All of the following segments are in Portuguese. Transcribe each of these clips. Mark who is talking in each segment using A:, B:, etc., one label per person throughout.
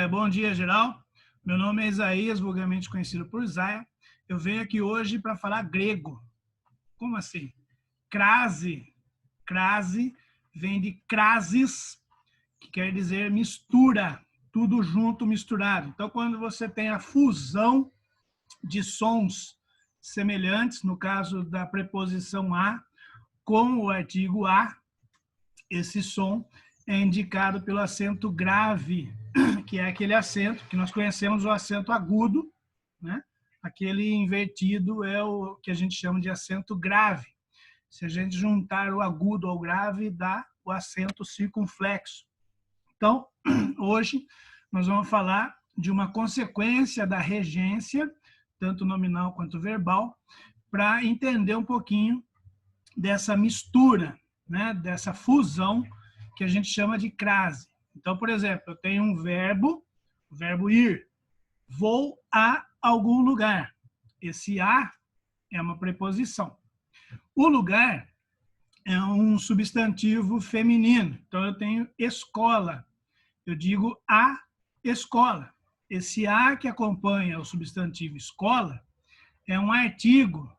A: Bom dia, geral. Meu nome é Isaías, vulgarmente conhecido por Isaia. Eu venho aqui hoje para falar grego. Como assim? Crase. Crase vem de crasis, que quer dizer mistura, tudo junto, misturado. Então, quando você tem a fusão de sons semelhantes, no caso da preposição a, com o artigo a, esse som é indicado pelo acento grave, que é aquele acento que nós conhecemos, o acento agudo, né? Aquele invertido é o que a gente chama de acento grave. Se a gente juntar o agudo ao grave, dá o acento circunflexo. Então, hoje nós vamos falar de uma consequência da regência, tanto nominal quanto verbal, para entender um pouquinho dessa mistura, né? Dessa fusão que a gente chama de crase. Então, por exemplo, eu tenho um verbo, o verbo ir. Vou a algum lugar. Esse a é uma preposição. O lugar é um substantivo feminino. Então, eu tenho escola. Eu digo a escola. Esse a que acompanha o substantivo escola é um artigo.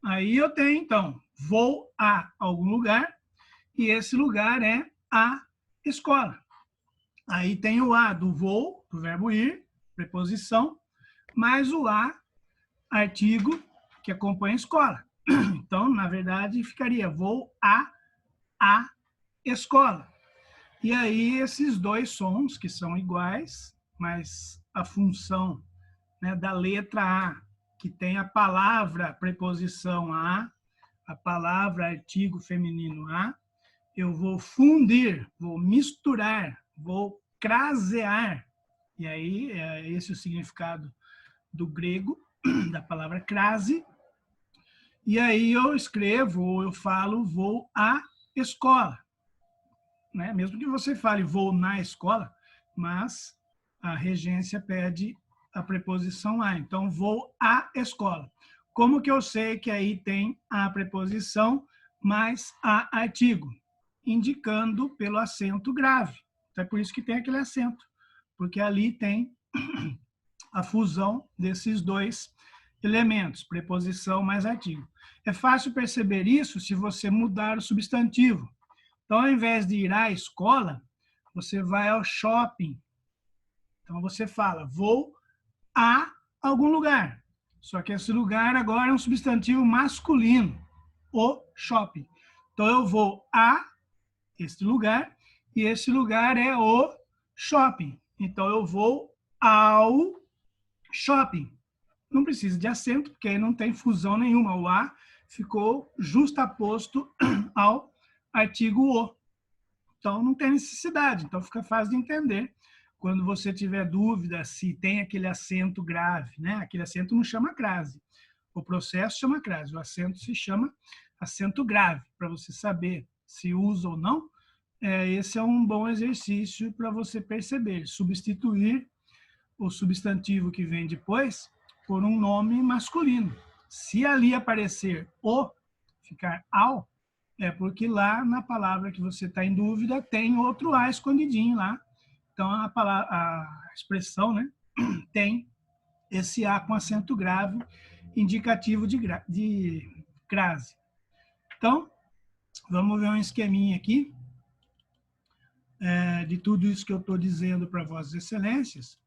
A: Aí eu tenho, então, vou a algum lugar e esse lugar é a escola. Aí tem o a do vou, do verbo ir, preposição, mais o a, artigo, que acompanha a escola. Então, na verdade, ficaria vou a escola. E aí, esses dois sons, que são iguais, mas a função, né, da letra A, que tem a palavra preposição a palavra artigo feminino a, eu vou fundir, vou misturar, vou crasear. E aí, é esse o significado do grego, da palavra crase. E aí eu escrevo, ou eu falo, vou à escola. Né? Mesmo que você fale vou na escola, mas a regência pede a preposição a. Então, vou à escola. Como que eu sei que aí tem a preposição mais a artigo? Indicando pelo acento grave. Então, é por isso que tem aquele acento, porque ali tem a fusão desses dois elementos, preposição mais artigo. É fácil perceber isso se você mudar o substantivo. Então, ao invés de ir à escola, você vai ao shopping. Então, você fala, vou a algum lugar. Só que esse lugar agora é um substantivo masculino, o shopping. Então, eu vou a este lugar e esse lugar é o shopping. Então, eu vou ao shopping. Não precisa de acento, porque aí não tem fusão nenhuma. O a ficou justaposto ao artigo o. Então, não tem necessidade. Então, fica fácil de entender. Quando você tiver dúvida se tem aquele acento grave, né? Aquele acento não chama crase. O processo chama crase. O acento se chama acento grave. Para você saber se usa ou não, esse é um bom exercício para você perceber. Substituir o substantivo que vem depois por um nome masculino. Se ali aparecer o, ficar ao, é porque lá na palavra que você está em dúvida tem outro a escondidinho lá. Então, a expressão, né, tem esse a com acento grave, indicativo de crase. Então, vamos ver um esqueminha aqui de tudo isso que eu estou dizendo para Vossas Excelências.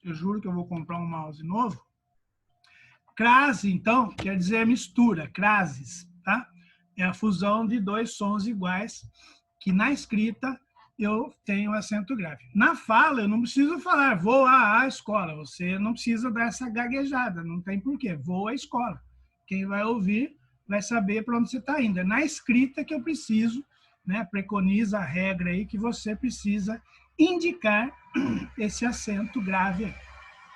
A: Eu juro que eu vou comprar um mouse novo. Crase, então, quer dizer mistura, crases, tá? É a fusão de dois sons iguais, que na escrita eu tenho acento grave. Na fala, eu não preciso falar, vou à escola. Você não precisa dar essa gaguejada, não tem porquê. Vou à escola. Quem vai ouvir vai saber para onde você está indo. É na escrita que eu preciso, né? Preconiza a regra aí que você precisa indicar esse acento grave.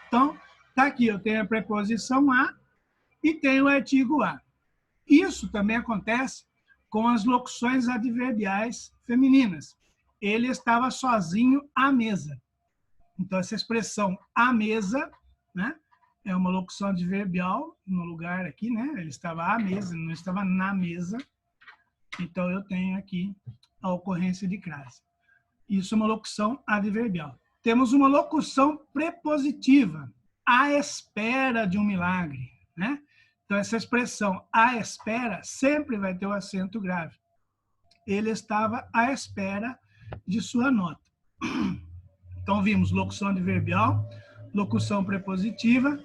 A: Então, tá aqui, eu tenho a preposição a e tenho o artigo a. Isso também acontece com as locuções adverbiais femininas. Ele estava sozinho à mesa. Então, essa expressão à mesa, né, é uma locução adverbial no lugar aqui, né? Ele estava à mesa, não estava na mesa. Então, eu tenho aqui a ocorrência de crase. Isso é uma locução adverbial. temos uma locução prepositiva, à espera de um milagre, né? Então, essa expressão, à espera, sempre vai ter o acento grave. Ele estava à espera de sua nota. Então, vimos locução adverbial, locução prepositiva,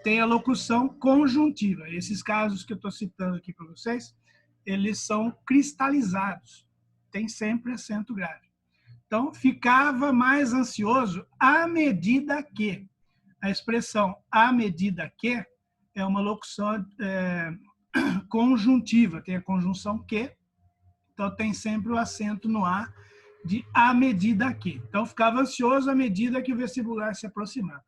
A: tem a locução conjuntiva. Esses casos que eu estou citando aqui para vocês, eles são cristalizados. Tem sempre acento grave. Então, ficava mais ansioso à medida que. A expressão à medida que é uma locução conjuntiva, tem a conjunção que, então tem sempre o acento no A de à medida que. Então, ficava ansioso à medida que o vestibular se aproximava.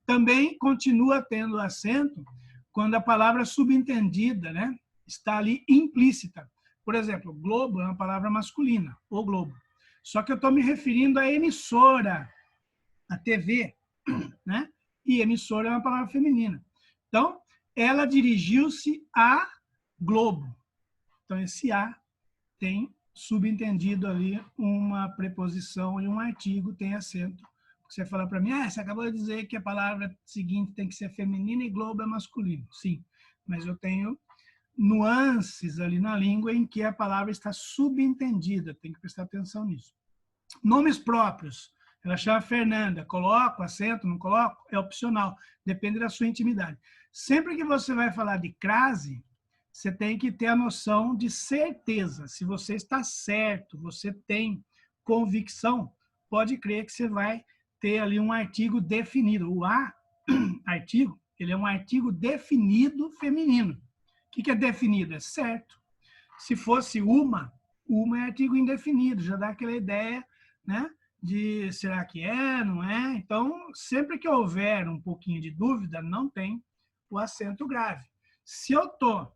A: Também continua tendo acento quando a palavra subentendida, né, está ali implícita. Por exemplo, globo é uma palavra masculina, o globo. Só que eu estou me referindo à emissora, à TV, né? E emissora é uma palavra feminina. Então, ela dirigiu-se a Globo. Então, esse A tem subentendido ali uma preposição e um artigo tem acento. Você fala para mim, você acabou de dizer que a palavra seguinte tem que ser feminina e Globo é masculino. Sim, mas eu tenho nuances ali na língua em que a palavra está subentendida. Tem que prestar atenção nisso. Nomes próprios. Ela chama Fernanda. Coloco acento, não coloco? É opcional. Depende da sua intimidade. Sempre que você vai falar de crase, você tem que ter a noção de certeza. Se você está certo, você tem convicção, pode crer que você vai ter ali um artigo definido. O A, artigo, ele é um artigo definido feminino. O que é definido? É certo. Se fosse uma é artigo indefinido, já dá aquela ideia, né? De será que é, não é? Então, sempre que houver um pouquinho de dúvida, não tem o acento grave. Se eu estou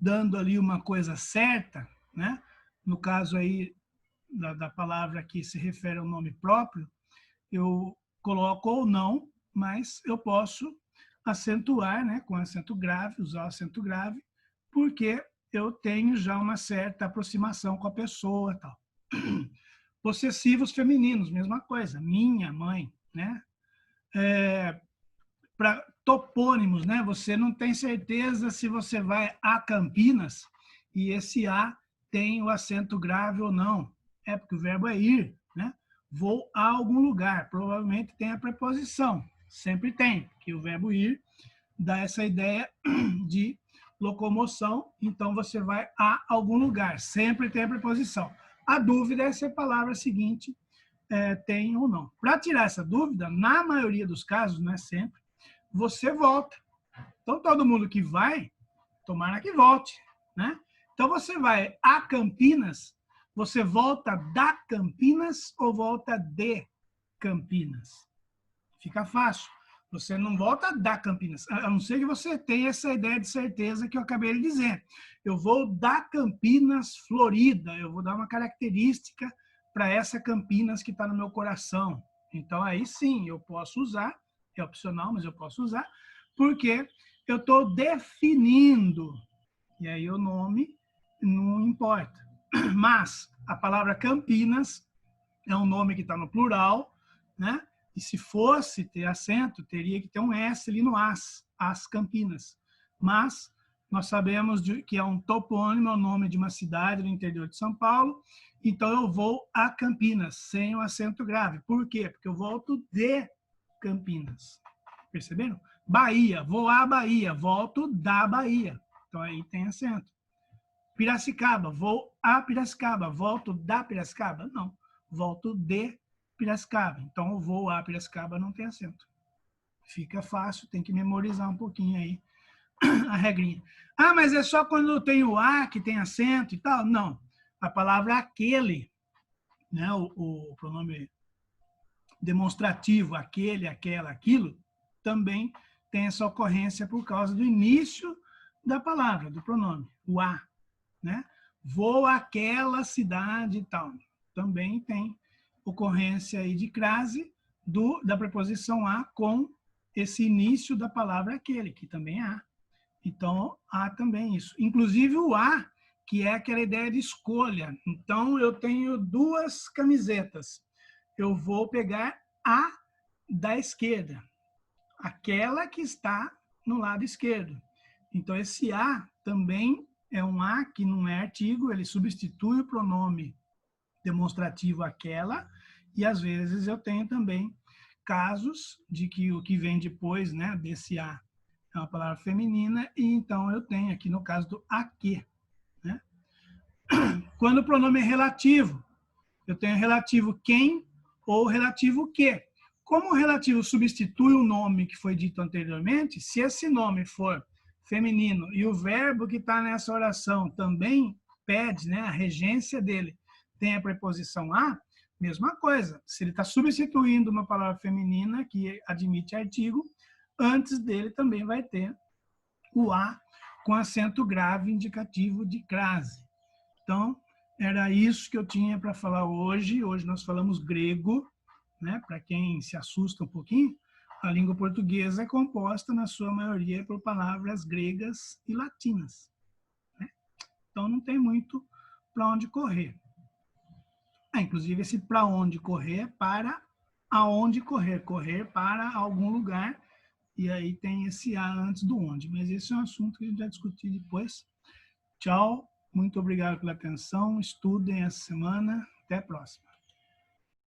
A: dando ali uma coisa certa, né? No caso aí da palavra que se refere ao nome próprio, eu coloco ou não, mas eu posso acentuar, né? Com acento grave, usar o acento grave, porque eu tenho já uma certa aproximação com a pessoa, tal. Possessivos femininos, mesma coisa. Minha mãe, né? Para topônimos, né? Você não tem certeza se você vai a Campinas e esse A tem o acento grave ou não. É porque o verbo é ir, né? Vou a algum lugar. Provavelmente tem a preposição. Sempre tem, porque o verbo ir dá essa ideia de locomoção. Então, você vai a algum lugar. Sempre tem a preposição. A dúvida é se a palavra seguinte tem ou não. Para tirar essa dúvida, na maioria dos casos, não é sempre, você volta. Então, todo mundo que vai, tomara que volte, né? Então, você vai a Campinas, você volta da Campinas ou volta de Campinas? Fica fácil. Você não volta da Campinas, a não ser que você tenha essa ideia de certeza que eu acabei de dizer. Eu vou da Campinas, Florida, eu vou dar uma característica para essa Campinas que está no meu coração. Então, aí sim, eu posso usar, é opcional, mas eu posso usar, porque eu estou definindo, e aí o nome não importa. Mas a palavra Campinas é um nome que está no plural, né? E se fosse ter acento, teria que ter um S ali no as Campinas. Mas nós sabemos que é um topônimo, é o nome de uma cidade do interior de São Paulo, então eu vou a Campinas, sem o acento grave. Por quê? Porque eu volto de Campinas. Perceberam? Bahia, vou à Bahia, volto da Bahia. Então aí tem acento. Piracicaba, vou a Piracicaba, volto da Piracicaba? Não, volto de Piracicaba. Então, eu vou a Piracicaba, não tem acento. Fica fácil, tem que memorizar um pouquinho aí a regrinha. Ah, mas é só quando tem o A que tem acento e tal? Não. A palavra aquele, né, o pronome demonstrativo, aquele, aquela, aquilo, também tem essa ocorrência por causa do início da palavra, do pronome, o A, né? Vou àquela cidade e tal. Também tem ocorrência aí de crase da preposição a com esse início da palavra aquele, que também é a. Então, há também isso. Inclusive o a, que é aquela ideia de escolha. Então, eu tenho duas camisetas. Eu vou pegar A da esquerda, aquela que está no lado esquerdo. Então, esse A também é um A que não é artigo, ele substitui o pronome demonstrativo aquela, e às vezes eu tenho também casos de que o que vem depois, né, desse A é uma palavra feminina, e então eu tenho aqui no caso do aqui, né? Quando o pronome é relativo, eu tenho relativo quem ou relativo que. Como o relativo substitui o nome que foi dito anteriormente, se esse nome for feminino e o verbo que está nessa oração também pede, né, a regência dele tem a preposição a, mesma coisa. Se ele está substituindo uma palavra feminina que admite artigo, antes dele também vai ter o a com acento grave indicativo de crase. Então, era isso que eu tinha para falar hoje. Hoje nós falamos grego, né? Para quem se assusta um pouquinho, a língua portuguesa é composta, na sua maioria, por palavras gregas e latinas, né? Então, não tem muito para onde correr. Inclusive, esse para onde correr é para aonde correr, correr para algum lugar, e aí tem esse a antes do onde. Mas esse é um assunto que a gente vai discutir depois. Tchau, muito obrigado pela atenção, estudem essa semana, até a próxima.